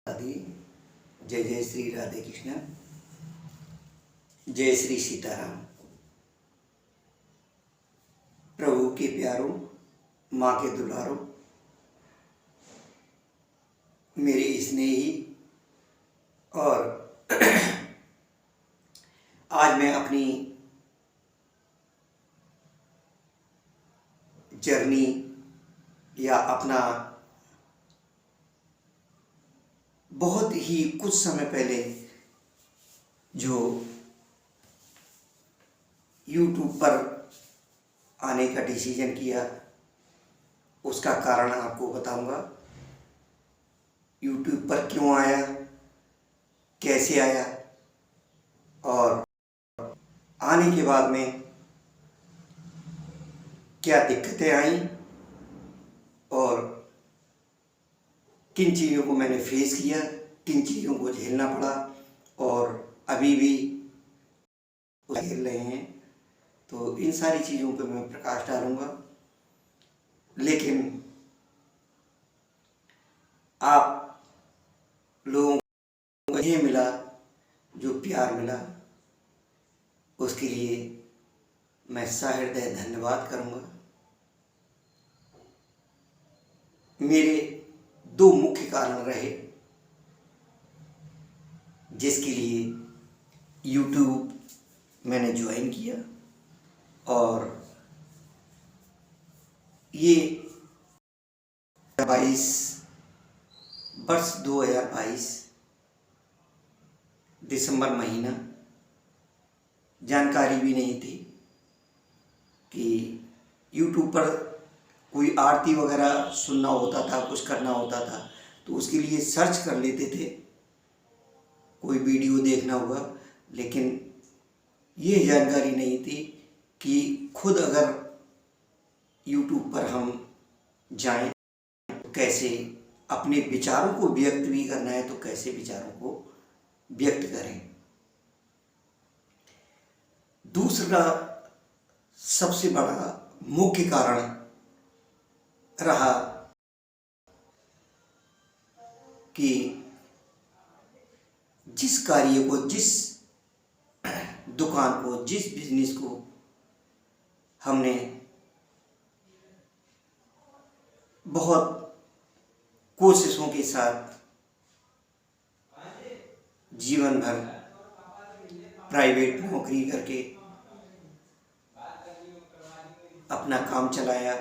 राधे। जय जय श्री राधे कृष्ण। जय श्री सीताराम। प्रभु के प्यारों, माँ के दुलारों, मेरे स्नेही, और आज मैं अपनी जर्नी या अपना बहुत ही कुछ समय पहले जो YouTube पर आने का डिसीजन किया, उसका कारण आपको बताऊंगा। YouTube पर क्यों आया, कैसे आया, और आने के बाद में क्या दिक्कतें आई और किन चीज़ों को मैंने फेस किया, किन चीज़ों को झेलना पड़ा और अभी भी झेल रहे हैं। तो इन सारी चीज़ों पे मैं प्रकाश डालूंगा। लेकिन आप लोगों को ये मिला, जो प्यार मिला, उसके लिए मैं सहृदय धन्यवाद करूंगा। मेरे दो मुख्य कारण रहे जिसके लिए YouTube मैंने ज्वाइन किया, और ये 2022 दिसंबर महीना, जानकारी भी नहीं थी कि YouTube पर कोई आरती वगैरह सुनना होता था, कुछ करना होता था, तो उसके लिए सर्च कर लेते थे, कोई वीडियो देखना हुआ। लेकिन ये जानकारी नहीं थी कि खुद अगर YouTube पर हम जाएं तो कैसे अपने विचारों को व्यक्त भी करना है, तो कैसे विचारों को व्यक्त करें। दूसरा सबसे बड़ा मुख्य कारण रहा कि जिस कार्य को, जिस दुकान को, जिस बिजनेस को हमने बहुत कोशिशों के साथ जीवन भर प्राइवेट नौकरी करके अपना काम चलाया,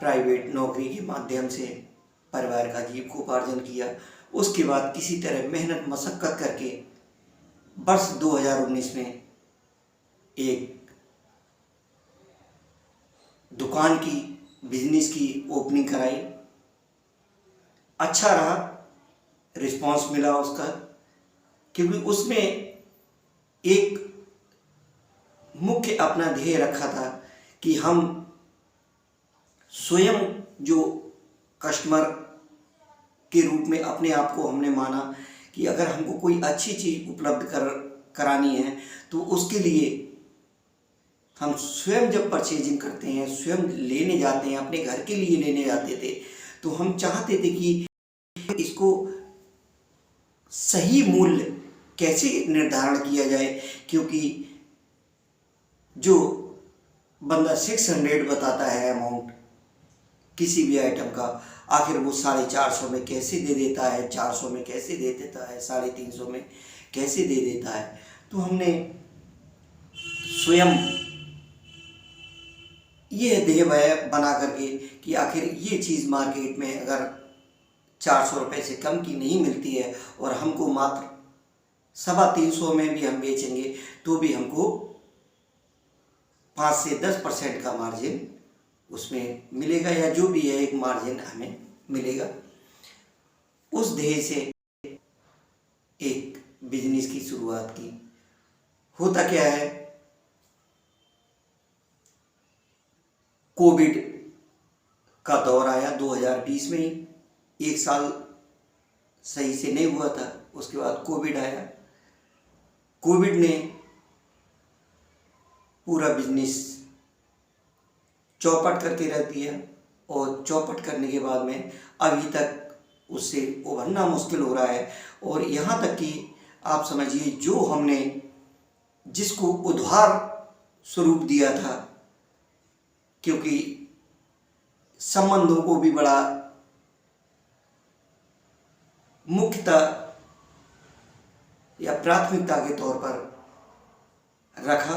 प्राइवेट नौकरी के माध्यम से परिवार का जीविकोपार्जन किया, उसके बाद किसी तरह मेहनत मशक्कत करके वर्ष 2019 में एक दुकान की, बिजनेस की ओपनिंग कराई। अच्छा रहा, रिस्पांस मिला उसका, क्योंकि उसमें एक मुख्य अपना ध्येय रखा था कि हम स्वयं जो कस्टमर के रूप में अपने आप को हमने माना कि अगर हमको कोई अच्छी चीज़ उपलब्ध करानी है तो उसके लिए हम स्वयं जब परचेजिंग करते हैं, स्वयं लेने जाते हैं, अपने घर के लिए लेने जाते थे, तो हम चाहते थे कि इसको सही मूल्य कैसे निर्धारण किया जाए, क्योंकि जो बंदा 600 बताता है अमाउंट किसी भी आइटम का, आखिर वो 450 में कैसे दे देता है, 400 में कैसे दे देता है, 350 में कैसे दे देता है। तो हमने स्वयं ये ध्येय बना करके कि आखिर ये चीज़ मार्केट में अगर 400 रुपये से कम की नहीं मिलती है और हमको मात्र 350 में भी हम बेचेंगे तो भी हमको 5 से 10% का मार्जिन उसमें मिलेगा, या जो भी है एक मार्जिन हमें मिलेगा। उस ध्येय से एक बिजनेस की शुरुआत की। होता क्या है, कोविड का दौर आया 2020 में ही, एक साल सही से नहीं हुआ था, उसके बाद कोविड आया। कोविड ने पूरा बिजनेस चौपट करके रख दिया, और चौपट करने के बाद में अभी तक उससे उभरना मुश्किल हो रहा है। और यहाँ तक कि आप समझिए, जो हमने जिसको उधार स्वरूप दिया था, क्योंकि संबंधों को भी बड़ा मुख्यता या प्राथमिकता के तौर पर रखा,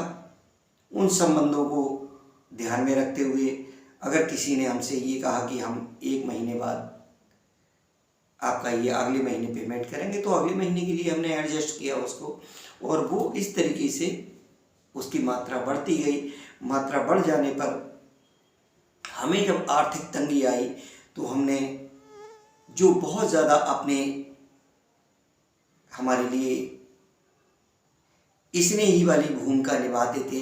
उन संबंधों को ध्यान में रखते हुए अगर किसी ने हमसे ये कहा कि हम 1 महीने बाद आपका ये अगले महीने पेमेंट करेंगे, तो अगले महीने के लिए हमने एडजस्ट किया उसको, और वो इस तरीके से उसकी मात्रा बढ़ती गई। मात्रा बढ़ जाने पर हमें जब आर्थिक तंगी आई, तो हमने जो बहुत ज़्यादा अपने हमारे लिए स्नेही वाली भूमिका निभाते थे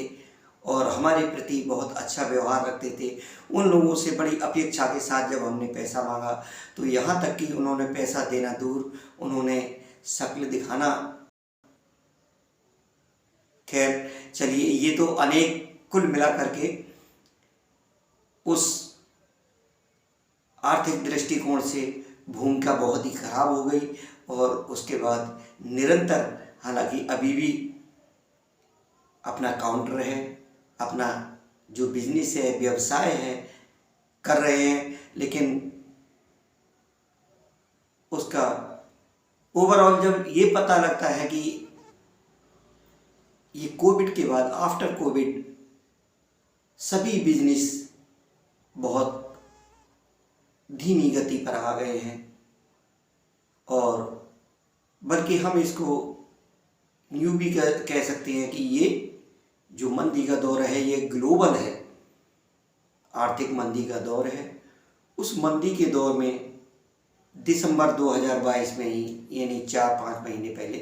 और हमारे प्रति बहुत अच्छा व्यवहार रखते थे, उन लोगों से बड़ी अपेक्षा के साथ जब हमने पैसा मांगा, तो यहाँ तक कि उन्होंने पैसा देना दूर, उन्होंने शक्ल दिखाना, खैर चलिए, ये तो अनेक कुल मिला करके उस आर्थिक दृष्टिकोण से भूमिका बहुत ही खराब हो गई। और उसके बाद निरंतर, हालांकि अभी भी अपना काउंटर है, अपना जो बिजनेस है, व्यवसाय है, कर रहे हैं, लेकिन उसका ओवरऑल जब ये पता लगता है कि ये कोविड के बाद, आफ्टर कोविड, सभी बिजनेस बहुत धीमी गति पर आ गए हैं, और बल्कि हम इसको यूं भी कह सकते हैं कि ये जो मंदी का दौर है, ये ग्लोबल है, आर्थिक मंदी का दौर है। उस मंदी के दौर में दिसंबर 2022 में ही, यानी 4-5 महीने पहले,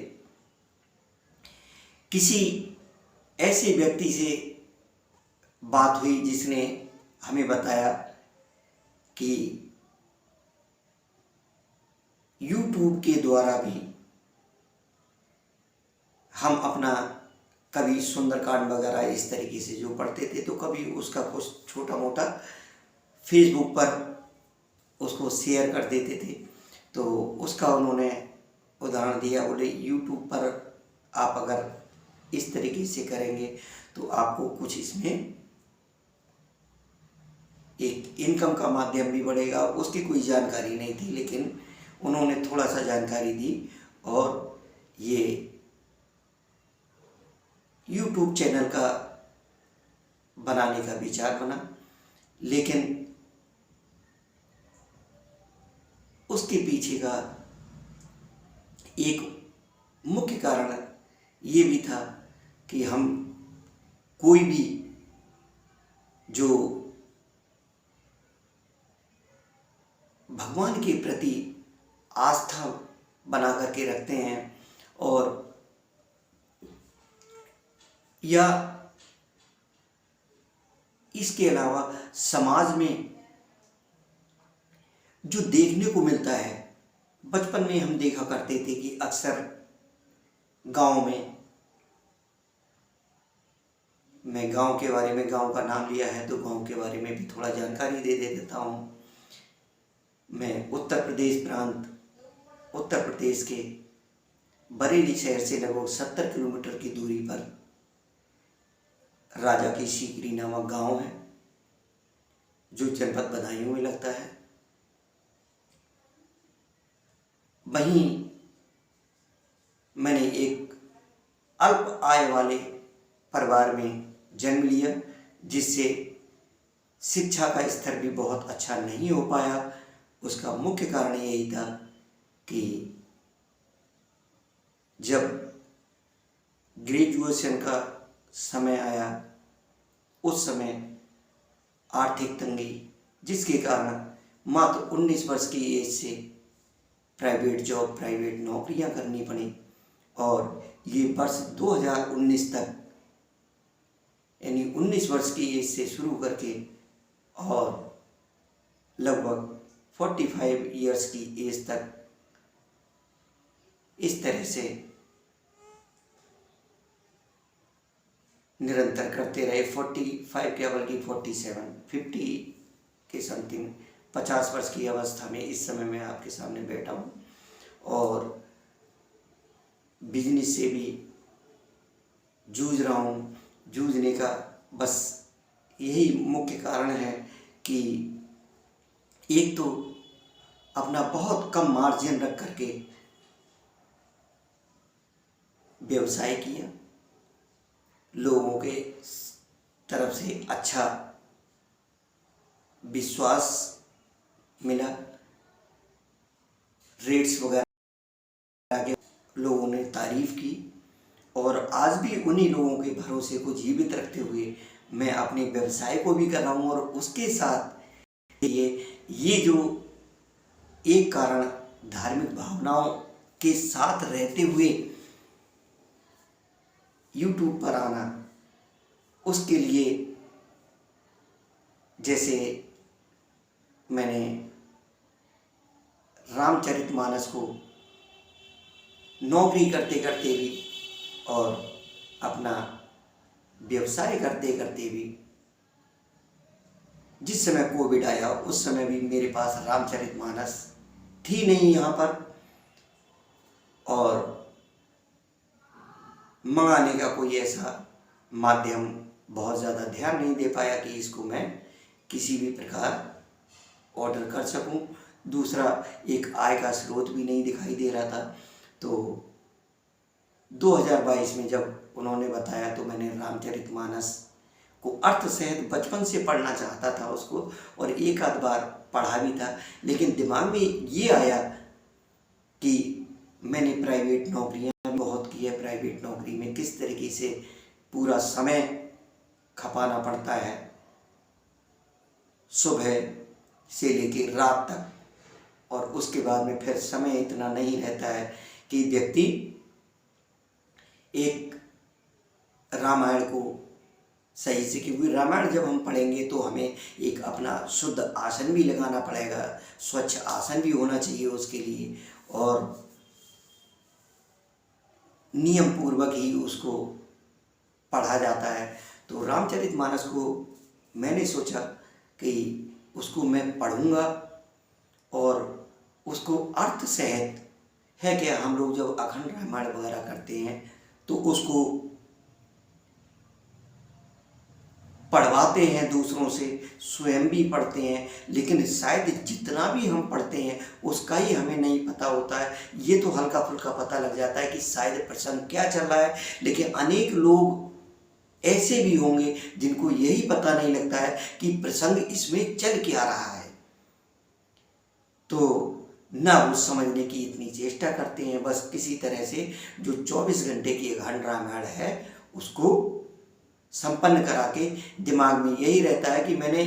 किसी ऐसे व्यक्ति से बात हुई जिसने हमें बताया कि YouTube के द्वारा भी हम अपना कभी सुंदरकांड वगैरह इस तरीके से जो पढ़ते थे, तो कभी उसका कुछ छोटा मोटा फेसबुक पर उसको शेयर कर देते थे। तो उसका उन्होंने उदाहरण दिया, बोले YouTube पर आप अगर इस तरीके से करेंगे तो आपको कुछ इसमें एक इनकम का माध्यम भी बढ़ेगा। उसकी कोई जानकारी नहीं थी, लेकिन उन्होंने थोड़ा सा जानकारी दी और ये YouTube चैनल का बनाने का विचार बना। लेकिन उसके पीछे का एक मुख्य कारण ये भी था कि हम कोई भी जो भगवान के प्रति आस्था बना करके रखते हैं, और या इसके अलावा समाज में जो देखने को मिलता है, बचपन में हम देखा करते थे कि अक्सर गांव में, मैं गांव के बारे में, गांव का नाम लिया है तो गांव के बारे में भी थोड़ा जानकारी दे देता हूँ। मैं उत्तर प्रदेश प्रांत, उत्तर प्रदेश के बरेली शहर से लगभग 70 किलोमीटर की दूरी पर राजा की सीकरी नामक गांव है, जो जनपद बदायूं में लगता है। वहीं मैंने एक अल्प आय वाले परिवार में जन्म लिया, जिससे शिक्षा का स्तर भी बहुत अच्छा नहीं हो पाया। उसका मुख्य कारण यही था कि जब ग्रेजुएशन का समय आया, उस समय आर्थिक तंगी, जिसके कारण मात्र 19 वर्ष की एज से प्राइवेट जॉब, प्राइवेट नौकरियां करनी पड़ी। और ये वर्ष 2019 तक, यानी 19 वर्ष की एज से शुरू करके और लगभग 45 ईयर्स की एज तक इस तरह से निरंतर करते रहे। 45 क्या, बल्कि 47, 50 के समथिंग 50 वर्ष की अवस्था में इस समय मैं आपके सामने बैठा हूँ और बिजनेस से भी जूझ रहा हूँ। जूझने का बस यही मुख्य कारण है कि एक तो अपना बहुत कम मार्जिन रख करके व्यवसाय किया, लोगों के तरफ से अच्छा विश्वास मिला, रेट्स वगैरह के लोगों ने तारीफ की और आज भी उन्हीं लोगों के भरोसे को जीवित रखते हुए मैं अपने व्यवसाय को भी कर रहा हूँ। और उसके साथ ये जो एक कारण धार्मिक भावनाओं के साथ रहते हुए YouTube पर आना, उसके लिए जैसे मैंने रामचरितमानस को नौकरी करते करते भी और अपना व्यवसाय करते करते भी, जिस समय कोविड आया उस समय भी मेरे पास रामचरितमानस थी नहीं यहाँ पर और मंगाने का कोई ऐसा माध्यम बहुत ज़्यादा ध्यान नहीं दे पाया कि इसको मैं किसी भी प्रकार ऑर्डर कर सकूं। दूसरा, एक आय का स्रोत भी नहीं दिखाई दे रहा था। तो 2022 में जब उन्होंने बताया तो मैंने रामचरितमानस को अर्थ सहित बचपन से पढ़ना चाहता था उसको और एक आध बार पढ़ा भी था, लेकिन दिमाग में ये आया कि मैंने प्राइवेट नौकरियां बहुत की है, प्राइवेट नौकरी में किस तरीके से पूरा समय खपाना पड़ता है, सुबह से लेकर रात तक, और उसके बाद में फिर समय इतना नहीं रहता है कि व्यक्ति एक रामायण को सही से, क्योंकि रामायण जब हम पढ़ेंगे तो हमें एक अपना शुद्ध आसन भी लगाना पड़ेगा, स्वच्छ आसन भी होना चाहिए उसके लिए और नियम पूर्वक ही उसको पढ़ा जाता है। तो रामचरितमानस को मैंने सोचा कि उसको मैं पढ़ूंगा और उसको अर्थ सहित है कि हम लोग जब अखंड रामायण वगैरह करते हैं तो उसको पढ़वाते हैं दूसरों से, स्वयं भी पढ़ते हैं, लेकिन शायद जितना भी हम पढ़ते हैं उसका ही हमें नहीं पता होता है। ये तो हल्का फुल्का पता लग जाता है कि शायद प्रसंग क्या चल रहा है, लेकिन अनेक लोग ऐसे भी होंगे जिनको यही पता नहीं लगता है कि प्रसंग इसमें चल क्या रहा है। तो ना वो समझने की इतनी चेष्टा करते हैं, बस किसी तरह से जो 24 घंटे की अखंड रामायण है उसको संपन्न करा के दिमाग में यही रहता है कि मैंने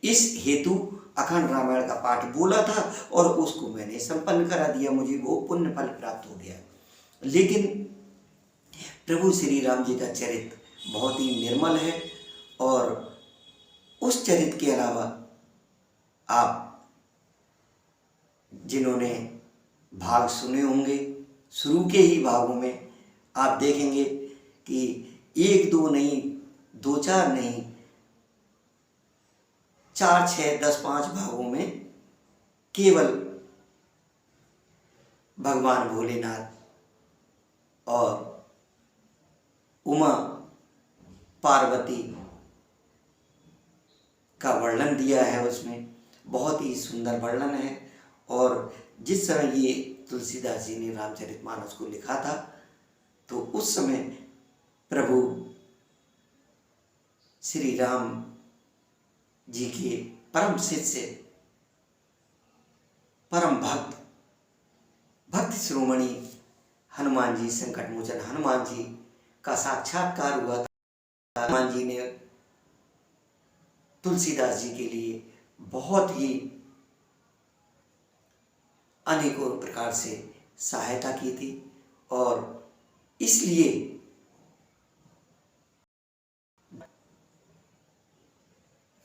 इस हेतु अखंड रामायण का पाठ बोला था और उसको मैंने संपन्न करा दिया, मुझे वो पुण्य फल प्राप्त हो गया। लेकिन प्रभु श्री राम जी का चरित्र बहुत ही निर्मल है और उस चरित्र के अलावा आप जिन्होंने भाग सुने होंगे, शुरू के ही भागों में आप देखेंगे कि एक दो नहीं, दो चार नहीं, 4 6 10 5 भागों में केवल भगवान भोलेनाथ और उमा पार्वती का वर्णन दिया है। उसमें बहुत ही सुंदर वर्णन है और जिस समय ये तुलसीदास जी ने रामचरितमानस को लिखा था तो उस समय प्रभु श्री राम जी के परम शिष्य, परम भक्त, भक्त शिरोमणि हनुमान जी, संकट मोचन हनुमान जी का साक्षात्कार हुआ था। हनुमान जी ने तुलसीदास जी के लिए बहुत ही अनेकों प्रकार से सहायता की थी और इसलिए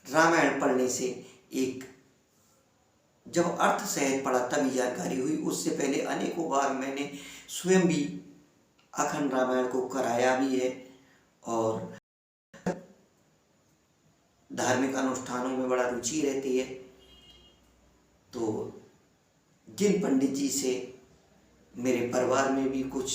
रामायण पढ़ने से एक जब अर्थ सहित पढ़ा तभी जानकारी हुई। उससे पहले अनेकों बार मैंने स्वयं भी अखंड रामायण को कराया भी है और धार्मिक अनुष्ठानों में बड़ा रुचि रहती है तो जिन पंडित जी से मेरे परिवार में भी कुछ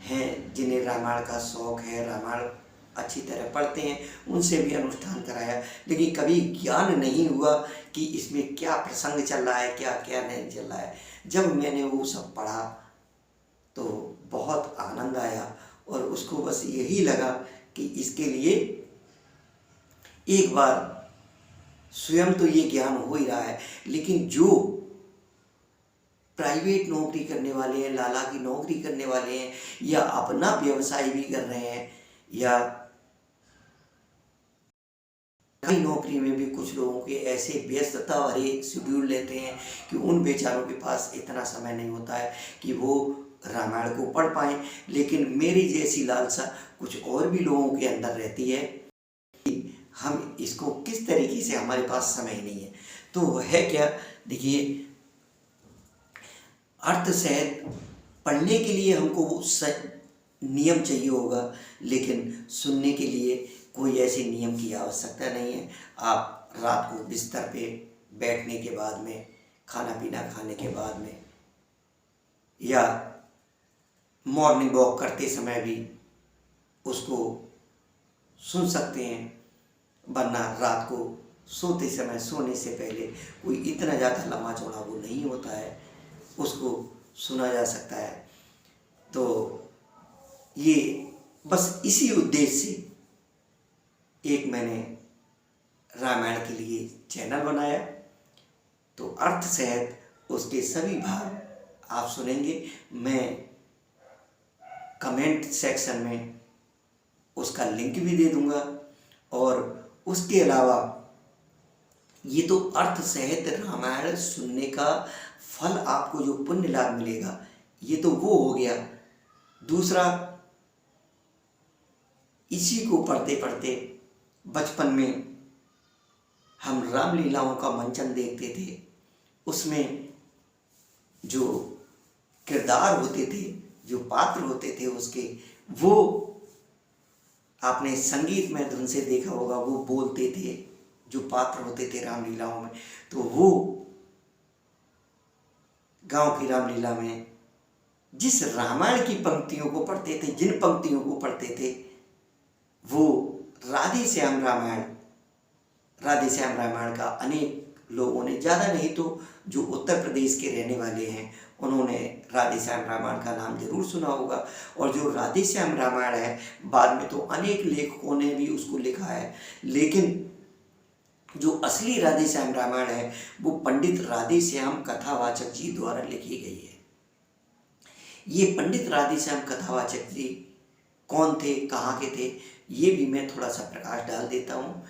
हैं जिन्हें रामायण का शौक़ है, रामायण अच्छी तरह पढ़ते हैं, उनसे भी अनुष्ठान कराया, लेकिन कभी ज्ञान नहीं हुआ कि इसमें क्या प्रसंग चल रहा है, क्या क्या नहीं चल रहा है। जब मैंने वो सब पढ़ा तो बहुत आनंद आया और उसको बस यही लगा कि इसके लिए एक बार स्वयं तो ये ज्ञान हो ही रहा है, लेकिन जो प्राइवेट नौकरी करने वाले हैं, लाला की नौकरी करने वाले हैं, या अपना व्यवसाय भी कर रहे हैं, या कई नौकरी में भी कुछ लोगों के ऐसे व्यस्तता भरे शेड्यूल लेते हैं कि उन बेचारों के पास इतना समय नहीं होता है कि वो रामायण को पढ़ पाएँ। लेकिन मेरी जैसी लालसा कुछ और भी लोगों के अंदर रहती है कि हम इसको किस तरीके से, हमारे पास समय नहीं है। तो है क्या, देखिए, अर्थ सहित पढ़ने के लिए हमको नियम चाहिए होगा, लेकिन सुनने के लिए कोई ऐसे नियम की आवश्यकता नहीं है। आप रात को बिस्तर पे बैठने के बाद में, खाना पीना खाने के बाद में, या मॉर्निंग वॉक करते समय भी उसको सुन सकते हैं, वरना रात को सोते समय, सोने से पहले कोई इतना ज़्यादा लंबा चौड़ा वो नहीं होता है, उसको सुना जा सकता है। तो ये बस इसी उद्देश्य से एक मैंने रामायण के लिए चैनल बनाया। तो अर्थ सहित उसके सभी भाग आप सुनेंगे। मैं कमेंट सेक्शन में उसका लिंक भी दे दूंगा, और उसके अलावा ये तो अर्थ सहित रामायण सुनने का फल, आपको जो पुण्य लाभ मिलेगा, ये तो वो हो गया। दूसरा, इसी को पढ़ते पढ़ते बचपन में हम रामलीलाओं का मंचन देखते थे, उसमें जो किरदार होते थे, जो पात्र होते थे उसके, वो आपने संगीतमय धुन से देखा होगा, वो बोलते थे जो पात्र होते थे रामलीलाओं में। तो वो गांव की रामलीला में जिस रामायण की पंक्तियों को पढ़ते थे, जिन पंक्तियों को पढ़ते थे, वो राधे श्याम रामायण का अनेक लोगों ने, ज़्यादा नहीं तो जो उत्तर प्रदेश के रहने वाले हैं, उन्होंने राधे श्याम रामायण का नाम जरूर सुना होगा। और जो राधे श्याम रामायण है, बाद में तो अनेक लेखकों ने भी उसको लिखा है, लेकिन जो असली राधे श्याम रामायण है वो पंडित राधे श्याम कथावाचक जी द्वारा लिखी गई है। ये पंडित राधे श्याम कथावाचक जी कौन थे, कहाँ के थे, ये भी मैं थोड़ा सा प्रकाश डाल देता हूँ।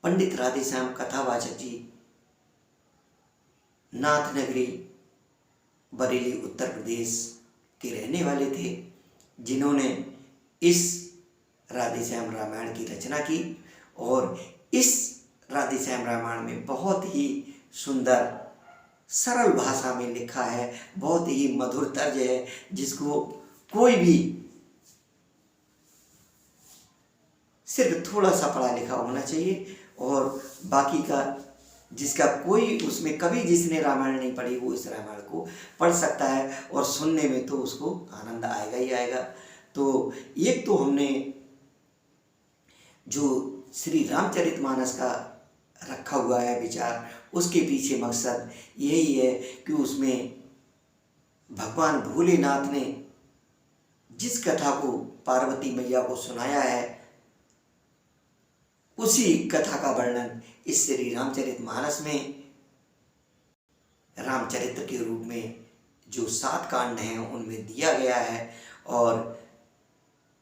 पंडित राधे श्याम कथावाचक जी नाथ नगरी, बरेली, उत्तर प्रदेश के रहने वाले थे, जिन्होंने इस राधे श्याम रामायण की रचना की। और इस राधे श्याम रामायण में बहुत ही सुंदर सरल भाषा में लिखा है, बहुत ही मधुर तर्ज है, जिसको कोई भी सिर्फ थोड़ा सा पढ़ा लिखा होना चाहिए, और बाकी का जिसका कोई उसमें कभी जिसने रामायण नहीं पढ़ी, वो इस रामायण को पढ़ सकता है, और सुनने में तो उसको आनंद आएगा ही आएगा। तो एक तो हमने जो श्री रामचरितमानस का रखा हुआ है विचार, उसके पीछे मकसद यही है कि उसमें भगवान भोलेनाथ ने जिस कथा को पार्वती मैया को सुनाया है, उसी कथा का वर्णन इस श्री रामचरितमानस में रामचरित्र के रूप में जो 7 कांड हैं उनमें दिया गया है। और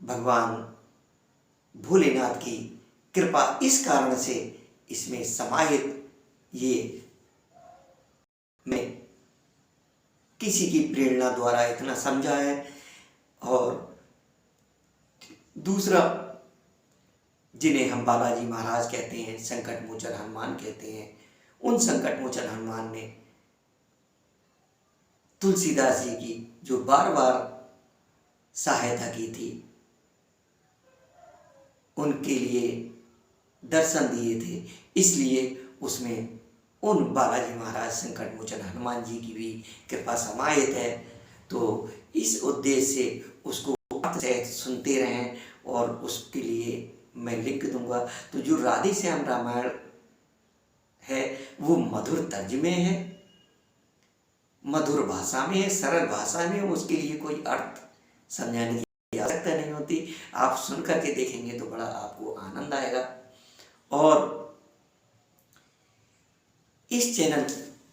भगवान भोलेनाथ की कृपा इस कारण से इसमें समाहित, ये मैं किसी की प्रेरणा द्वारा इतना समझा है। और दूसरा, जिन्हें हम बालाजी महाराज कहते हैं, संकट मोचन हनुमान कहते हैं, उन संकट मोचन हनुमान ने तुलसीदास जी की जो बार बार सहायता की थी, उनके लिए दर्शन दिए थे, इसलिए उसमें उन बालाजी महाराज संकट मोचन हनुमान जी की भी कृपा समाहित है। तो इस उद्देश्य से उसको सहित सुनते रहें और उसके लिए मैं लिख दूंगा। तो जो राधे श्याम रामायण है वो मधुर तर्जुमे है, मधुर भाषा में है, सरल भाषा में, उसके लिए कोई अर्थ समझाने की आवश्यकता नहीं होती। आप सुन करके देखेंगे तो बड़ा आपको आनंद आएगा। और इस चैनल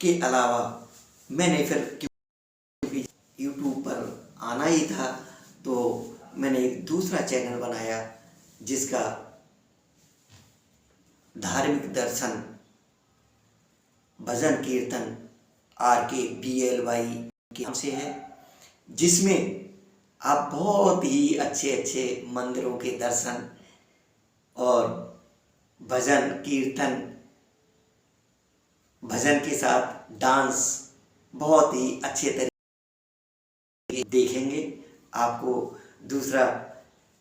के अलावा मैंने फिर क्योंकि यूट्यूब पर आना ही था तो मैंने एक दूसरा चैनल बनाया जिसका धार्मिक दर्शन भजन कीर्तन RKBLY के नाम से है, जिसमें आप बहुत ही अच्छे अच्छे मंदिरों के दर्शन और भजन कीर्तन, भजन के साथ डांस बहुत ही अच्छे तरीके देखेंगे। आपको दूसरा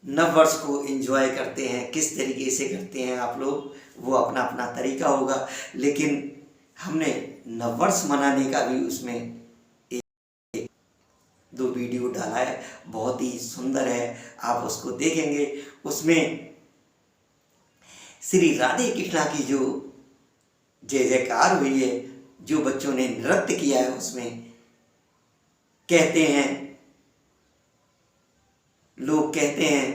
नववर्ष को एंजॉय करते हैं, किस तरीके से करते हैं आप लोग, वो अपना अपना तरीका होगा, लेकिन हमने नववर्ष मनाने का भी उसमें एक दो वीडियो डाला है, बहुत ही सुंदर है, आप उसको देखेंगे। उसमें श्री राधे कृष्णा की जो जय जयकार हुई है, जो बच्चों ने नृत्य किया है, उसमें कहते हैं, लोग कहते हैं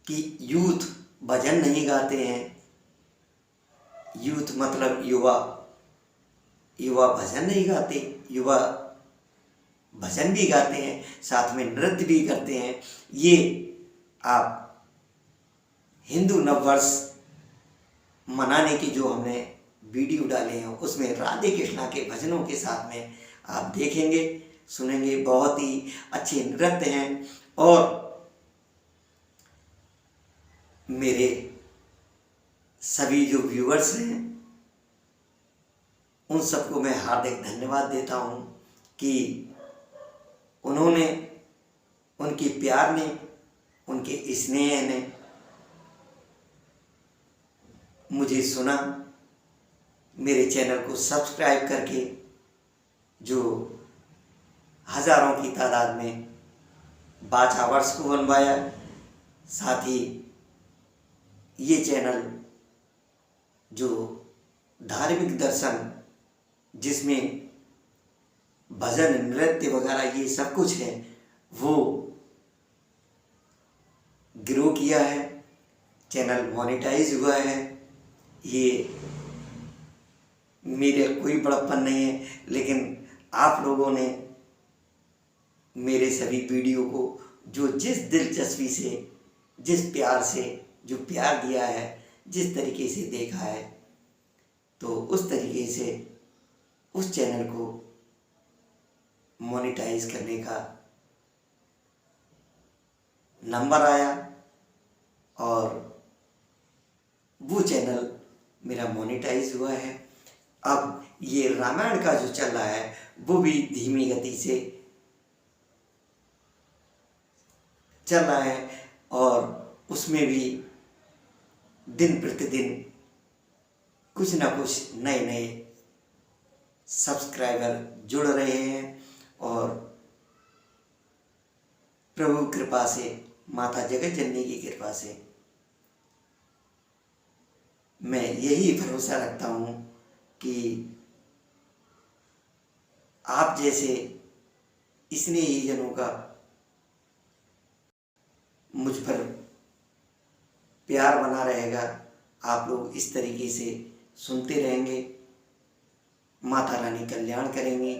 कि यूथ भजन नहीं गाते हैं, यूथ मतलब युवा, युवा भजन नहीं गाते, युवा भजन भी गाते हैं, साथ में नृत्य भी करते हैं। ये आप हिंदू नववर्ष मनाने की जो हमने वीडियो डाले हैं उसमें राधे कृष्णा के भजनों के साथ में आप देखेंगे, सुनेंगे, बहुत ही अच्छे नृत्य हैं। और मेरे सभी जो व्यूअर्स हैं उन सबको मैं हार्दिक धन्यवाद देता हूं कि उन्होंने, उनके प्यार ने, उनके स्नेह ने मुझे सुना, मेरे चैनल को सब्सक्राइब करके जो हजारों की तादाद में वाचावर्स को बनवाया। साथ ही ये चैनल जो धार्मिक दर्शन जिसमें भजन नृत्य वगैरह ये सब कुछ है वो ग्रो किया है, चैनल मोनेटाइज हुआ है। ये मेरे कोई बड़प्पन नहीं है, लेकिन आप लोगों ने मेरे सभी वीडियो को जो जिस दिलचस्पी से, जिस प्यार से जो प्यार दिया है, जिस तरीके से देखा है, तो उस तरीके से उस चैनल को मोनेटाइज करने का नंबर आया और वो चैनल मेरा मोनेटाइज हुआ है। अब ये रामायण का जो चल रहा है वो भी धीमी गति से चल रहा है और उसमें भी दिन प्रतिदिन कुछ ना कुछ नए नए सब्सक्राइबर जुड़ रहे हैं। और प्रभु कृपा से, माता जगत जननी की कृपा से मैं यही भरोसा रखता हूँ कि आप जैसे स्नेही जनों का मुझ पर प्यार बना रहेगा। आप लोग इस तरीके से सुनते रहेंगे, माता रानी कल्याण करेंगे,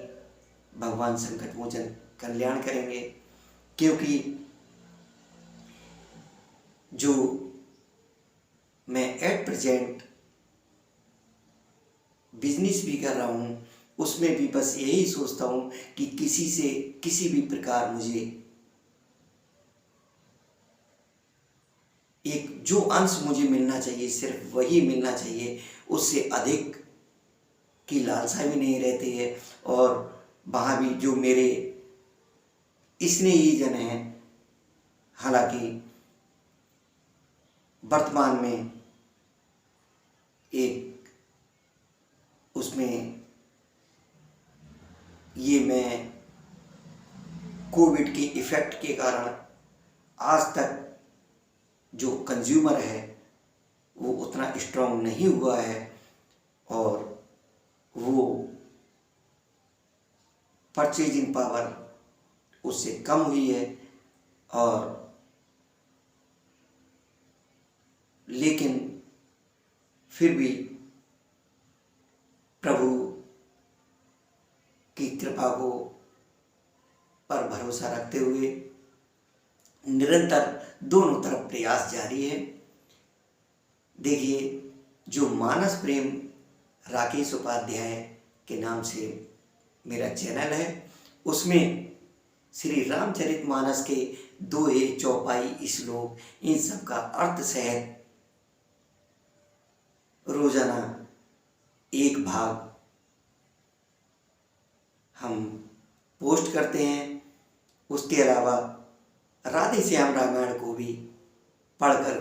भगवान संकट मोचन कल्याण करेंगे। क्योंकि जो मैं एट प्रेजेंट बिजनेस भी कर रहा हूँ उसमें भी बस यही सोचता हूँ कि किसी से किसी भी प्रकार मुझे एक जो अंश मुझे मिलना चाहिए सिर्फ वही मिलना चाहिए, उससे अधिक की लालसा भी नहीं रहती है। और वहाँ भी जो मेरे स्नेही जन हैं, हालांकि वर्तमान में एक उसमें ये मैं कोविड के इफ़ेक्ट के कारण आज तक जो कंज्यूमर है वो उतना स्ट्रांग नहीं हुआ है और वो परचेजिंग पावर उससे कम हुई है। और लेकिन फिर भी प्रभु की कृपा को पर भरोसा रखते हुए निरंतर दोनों तरफ प्रयास जारी है। देखिए, जो मानस प्रेम राकेश उपाध्याय के नाम से मेरा चैनल है, उसमें श्री रामचरितमानस के दोहे, चौपाई, श्लोक, इन सब का अर्थ सहित रोजाना एक भाग हम पोस्ट करते हैं। उसके अलावा राधे श्याम रामायण को भी पढ़कर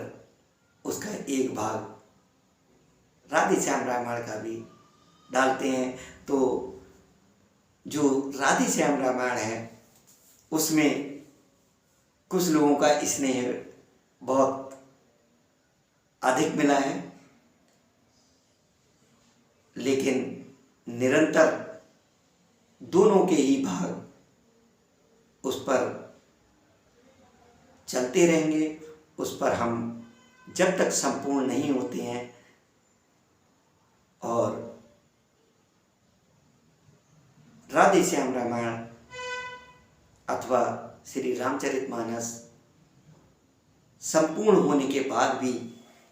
उसका एक भाग राधे श्याम रामायण का भी डालते हैं। तो जो राधे श्याम रामायण है उसमें कुछ लोगों का स्नेह बहुत अधिक मिला है, लेकिन निरंतर दोनों के ही भाग उस पर चलते रहेंगे। उस पर हम जब तक संपूर्ण नहीं होते हैं और राधे श्याम रामायण अथवा श्री रामचरितमानस संपूर्ण होने के बाद भी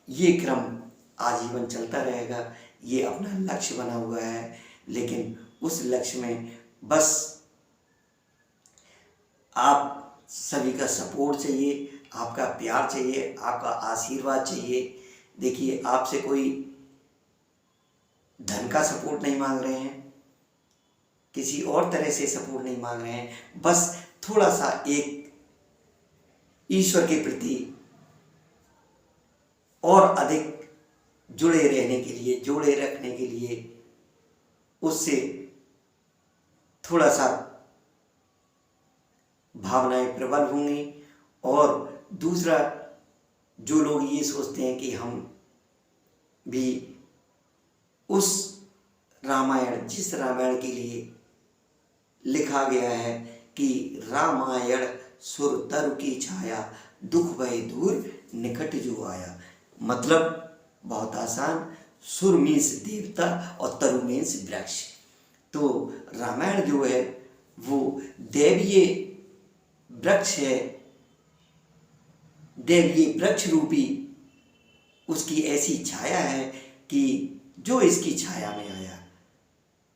ये क्रम आजीवन चलता रहेगा। ये अपना लक्ष्य बना हुआ है, लेकिन उस लक्ष्य में बस आप सभी का सपोर्ट चाहिए, आपका प्यार चाहिए, आपका आशीर्वाद चाहिए। देखिए, आपसे कोई धन का सपोर्ट नहीं मांग रहे हैं, किसी और तरह से सपोर्ट नहीं मांग रहे हैं, बस थोड़ा सा एक ईश्वर के प्रति और अधिक जुड़े रहने के लिए, जोड़े रखने के लिए उससे थोड़ा सा भावनाएं प्रबल होंगी। और दूसरा, जो लोग ये सोचते हैं कि हम भी उस रामायण, जिस रामायण के लिए लिखा गया है कि रामायण सुर तरु की छाया, दुख भय दूर निकट जो आया, मतलब बहुत आसान, सुर मीन्स देवता और तरु मीन्स वृक्ष। तो रामायण जो है वो दैवीय वृक्ष है, दैवीय वृक्ष रूपी उसकी ऐसी छाया है कि जो इसकी छाया में आया,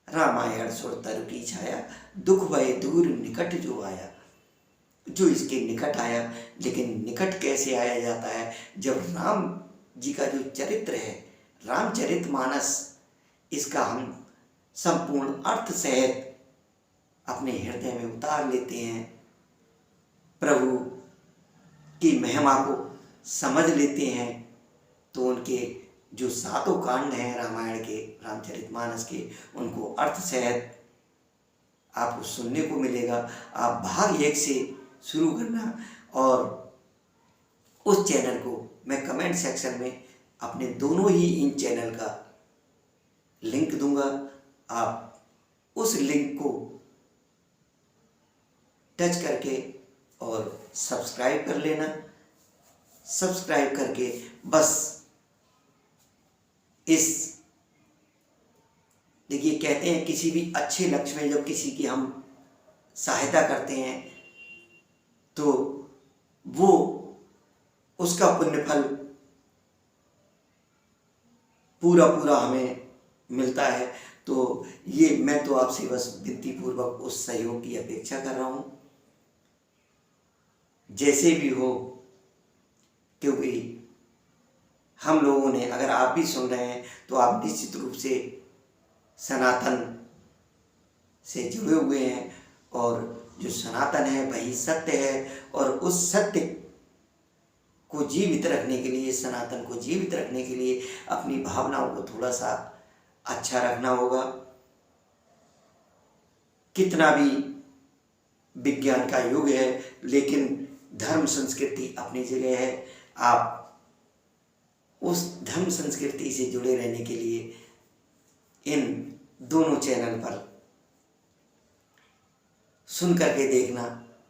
रामायण सुर तरु की छाया, दुख भय दूर निकट जो आया, जो इसके निकट आया। लेकिन निकट कैसे आया जाता है? जब राम जी का जो चरित्र है, रामचरितमानस, इसका हम संपूर्ण अर्थ सहित अपने हृदय में उतार लेते हैं, प्रभु की महिमा को समझ लेते हैं, तो उनके जो 7 कांड हैं रामायण के, रामचरितमानस के, उनको अर्थ सहित आपको सुनने को मिलेगा। आप भाग 1 से शुरू करना, और उस चैनल को मैं कमेंट सेक्शन में अपने दोनों ही इन चैनल का लिंक दूंगा। आप उस लिंक को टच करके और सब्सक्राइब कर लेना। सब्सक्राइब करके बस देखिए, कहते हैं किसी भी अच्छे लक्ष्य में जब किसी की हम सहायता करते हैं तो वो उसका पुण्य फल पूरा हमें मिलता है। तो ये मैं तो आपसे बस विनती पूर्वक उस सहयोग की अपेक्षा कर रहा हूँ, जैसे भी हो, क्योंकि हम लोगों ने, अगर आप भी सुन रहे हैं तो आप निश्चित रूप से सनातन से जुड़े हुए हैं, और जो सनातन है वही सत्य है, और उस सत्य को जीवित रखने के लिए, सनातन को जीवित रखने के लिए अपनी भावनाओं को थोड़ा सा अच्छा रखना होगा। कितना भी विज्ञान का युग है, लेकिन धर्म संस्कृति अपनी जगह है। आप उस धर्म संस्कृति से जुड़े रहने के लिए इन दोनों चैनल पर सुन करके देखना,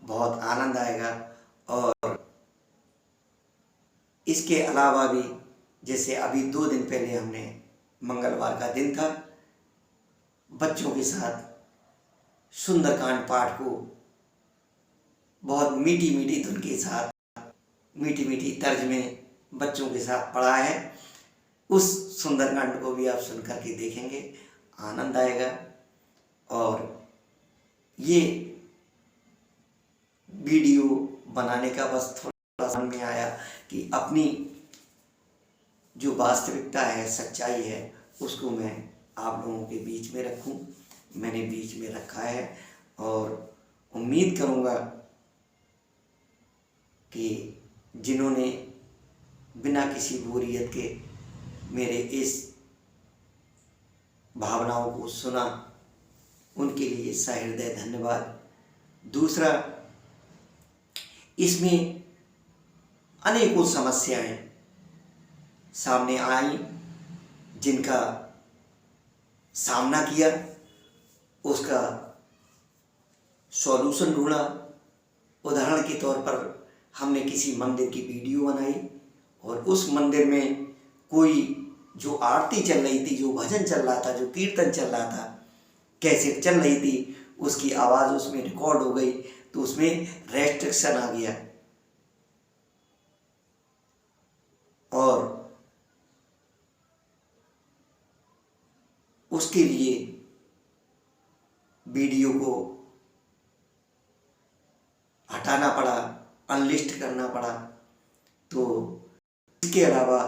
बहुत आनंद आएगा। और इसके अलावा भी, जैसे अभी 2 दिन पहले हमने, मंगलवार का दिन था, बच्चों के साथ सुंदरकांड पाठ को बहुत मीठी मीठी धुन के साथ, मीठी मीठी तर्ज में बच्चों के साथ पढ़ा है। उस सुंदरकांड को भी आप सुन करके देखेंगे, आनंद आएगा। और ये वीडियो बनाने का बस थोड़ा सा मन में आया कि अपनी जो वास्तविकता है, सच्चाई है, उसको मैं आप लोगों के बीच में रखूं। मैंने बीच में रखा है और उम्मीद करूंगा कि जिन्होंने बिना किसी बोरियत के मेरे इस भावनाओं को सुना, उनके लिए सहृदय धन्यवाद। दूसरा, इसमें अनेकों समस्याएं सामने आई, जिनका सामना किया, उसका सॉल्यूशन ढूंढा। उदाहरण के तौर पर हमने किसी मंदिर की वीडियो बनाई और उस मंदिर में कोई जो आरती चल रही थी, जो भजन चल रहा था, जो कीर्तन चल रहा था, कैसेट चल रही थी, उसकी आवाज़ उसमें रिकॉर्ड हो गई, तो उसमें रेस्ट्रिक्शन आ गया। और उसके लिए वीडियो को हटाना पड़ा, अनलिस्ट करना पड़ा। तो इसके अलावा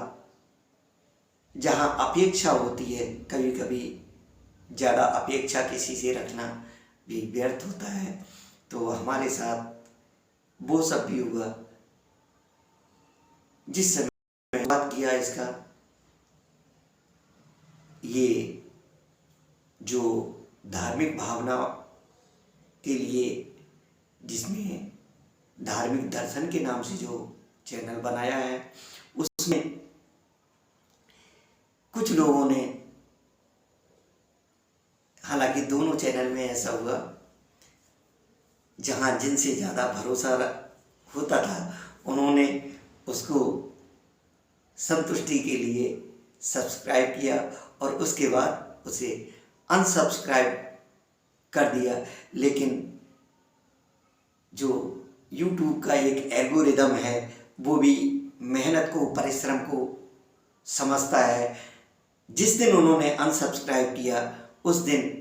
जहाँ अपेक्षा होती है, कभी कभी ज़्यादा अपेक्षा किसी से रखना भी व्यर्थ होता है, तो हमारे साथ वो सब भी हुआ। जिस समय बात किया इसका, ये जो धार्मिक भावना के लिए, जिसमें धार्मिक दर्शन के नाम से जो चैनल बनाया है, उसमें कुछ लोगों ने, हालांकि दोनों चैनल में ऐसा हुआ, जहां जिनसे ज़्यादा भरोसा होता था, उन्होंने उसको संतुष्टि के लिए सब्सक्राइब किया और उसके बाद उसे अनसब्सक्राइब कर दिया। लेकिन जो YouTube का एक एल्गोरिदम है, वो भी मेहनत को, परिश्रम को समझता है। जिस दिन उन्होंने अनसब्सक्राइब किया, उस दिन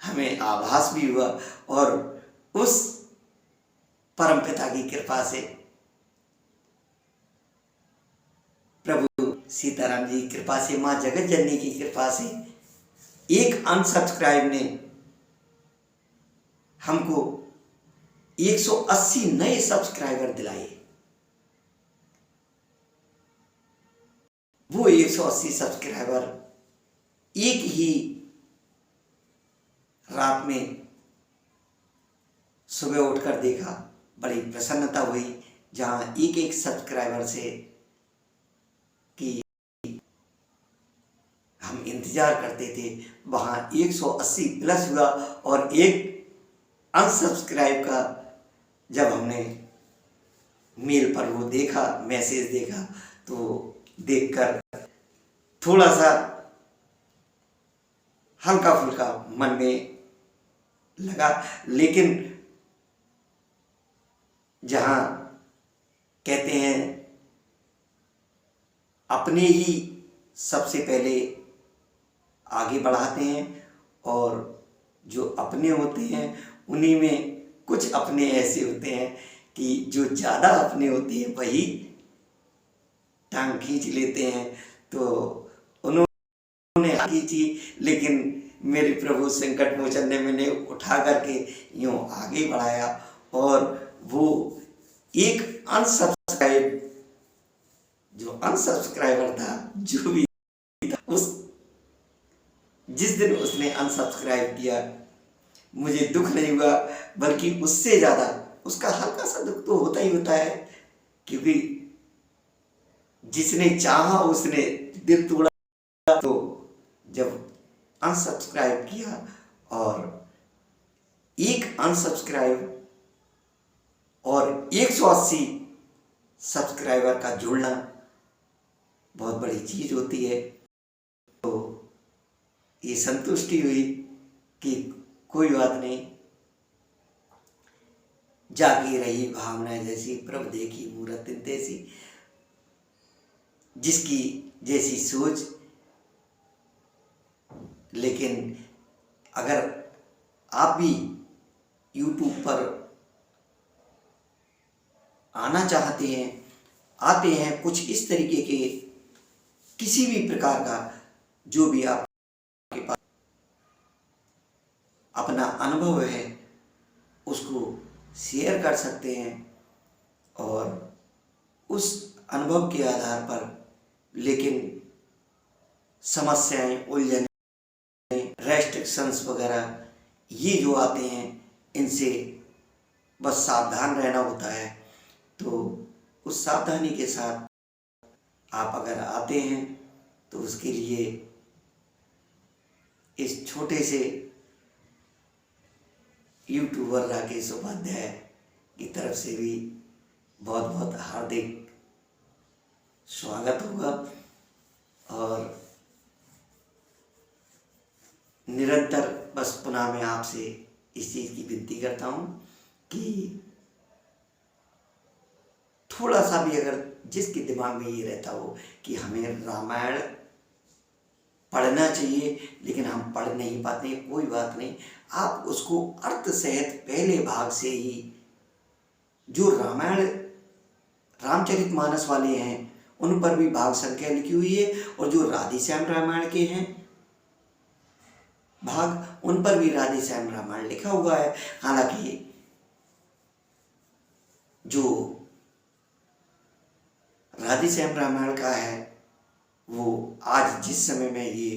हमें आभास भी हुआ और उस परमपिता की कृपा से, प्रभु सीताराम जी की कृपा से, माँ जगत जननी की कृपा से, एक अनसब्सक्राइब ने हमको 180 नए सब्सक्राइबर दिलाए। वो 180 सब्सक्राइबर एक ही रात में सुबह उठकर देखा, बड़ी प्रसन्नता हुई। जहां एक एक सब्सक्राइबर से कि हम इंतजार करते थे, वहां 180 प्लस हुआ। और एक अनसब्सक्राइब का जब हमने मेल पर वो देखा, मैसेज देखा, तो देखकर थोड़ा सा हल्का फुल्का मन में लगा। लेकिन जहाँ कहते हैं अपने ही सबसे पहले आगे बढ़ाते हैं, और जो अपने होते हैं उन्हीं में कुछ अपने ऐसे होते हैं कि जो ज़्यादा अपने होते हैं वही टांग खींच लेते हैं। तो उन्होंने खींची, लेकिन मेरे प्रभु संकट मोचन ने मैंने उठा करके यूँ आगे बढ़ाया। और वो एक अनसब्सक्राइबर था, जो भी था, उस जिस दिन उसने अनसब्सक्राइब किया, मुझे दुख नहीं हुआ, बल्कि उससे ज़्यादा उसका हल्का सा दुख तो होता ही होता है, क्योंकि जिसने चाहा उसने दिल तोड़ा। तो जब अनसब्सक्राइब किया और एक अनसब्सक्राइब और 180 सब्सक्राइबर का जुड़ना बहुत बड़ी चीज़ होती है। तो ये संतुष्टि हुई कि कोई बात नहीं, जागी रही भावना जैसी, प्रभु देखी मूरत तैसी। जिसकी जैसी सोच। लेकिन अगर आप भी YouTube पर आना चाहते हैं, आते हैं, कुछ इस तरीके के किसी भी प्रकार का जो भी आपके पास अपना अनुभव है उसको शेयर कर सकते हैं, और उस अनुभव के आधार पर, लेकिन समस्याएं, उलझनें, रेस्ट्रिक्शंस वगैरह ये जो आते हैं, इनसे बस सावधान रहना होता है। तो उस सावधानी के साथ आप अगर आते हैं तो उसके लिए इस छोटे से यूट्यूबर राकेश उपाध्याय की तरफ से भी बहुत बहुत हार्दिक स्वागत होगा। और निरंतर बस पुनः मैं आपसे इस चीज़ की विनती करता हूँ कि थोड़ा सा भी अगर जिसके दिमाग में ये रहता हो कि हमें रामायण पढ़ना चाहिए लेकिन हम पढ़ नहीं पाते, कोई बात नहीं, आप उसको अर्थ सहित पहले भाग से ही, जो रामायण रामचरितमानस वाले हैं उन पर भी भाग संख्या लिखी हुई है, और जो राधेश्याम रामायण के हैं भाग, उन पर भी राधेश्याम रामायण लिखा हुआ है। हालांकि जो राधेश्याम रामायण का है वो आज जिस समय मैं ये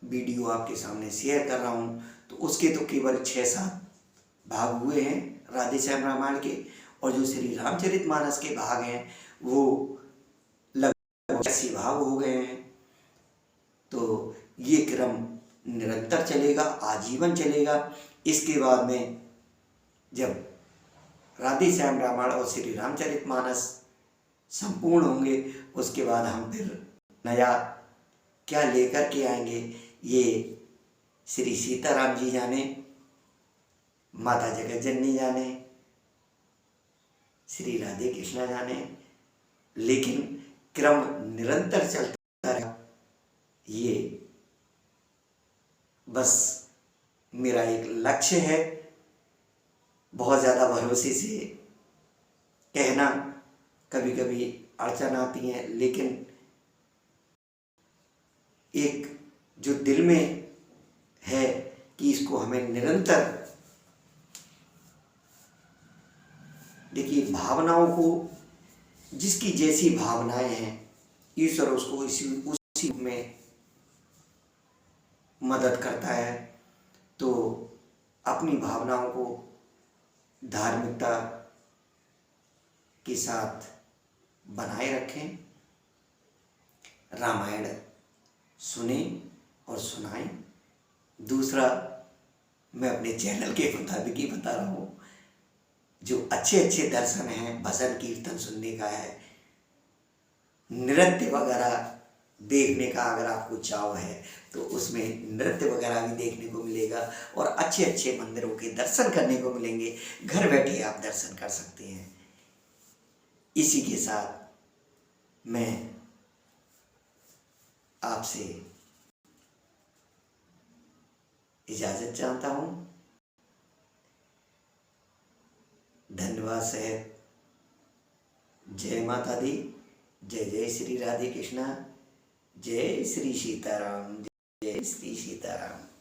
वीडियो आपके सामने शेयर कर रहा हूँ तो उसके तो केवल 6-7 भाग हुए हैं राधेश्याम रामायण के, और जो श्री रामचरितमानस के भाग हैं वो लगभग 80 भाग हो गए हैं। तो ये क्रम निरंतर चलेगा, आजीवन चलेगा। इसके बाद में जब राधेश्याम रामायण और श्री रामचरितमानस संपूर्ण होंगे, उसके बाद हम फिर नया क्या लेकर के आएंगे ये श्री सीताराम जी जाने, माता जगत जननी जाने, श्री राधे कृष्णा जाने, लेकिन क्रम निरंतर चलता रहेगा। ये बस मेरा एक लक्ष्य है। बहुत ज़्यादा भरोसे से कहना कभी कभी अड़चन आती है, लेकिन एक जो दिल में है कि इसको हमें निरंतर, देखिए भावनाओं को, जिसकी जैसी भावनाएं हैं ईश्वर उसको उसी में मदद करता है। तो अपनी भावनाओं को धार्मिकता के साथ बनाए रखें, रामायण सुने और सुनाएं। दूसरा, मैं अपने चैनल के मुताबिक ही बता रहा हूँ, जो अच्छे अच्छे दर्शन हैं, भजन कीर्तन सुनने का है, नृत्य वगैरह देखने का अगर आपको चाव है तो उसमें नृत्य वगैरह भी देखने को मिलेगा, और अच्छे अच्छे मंदिरों के दर्शन करने को मिलेंगे। घर बैठे आप दर्शन कर सकते हैं। इसी के साथ मैं आपसे इजाज़त चाहता हूँ। धन्यवाद सहित जय माता दी, जय जय श्री राधे कृष्णा, जय श्री सीताराम, जय श्री सीताराम।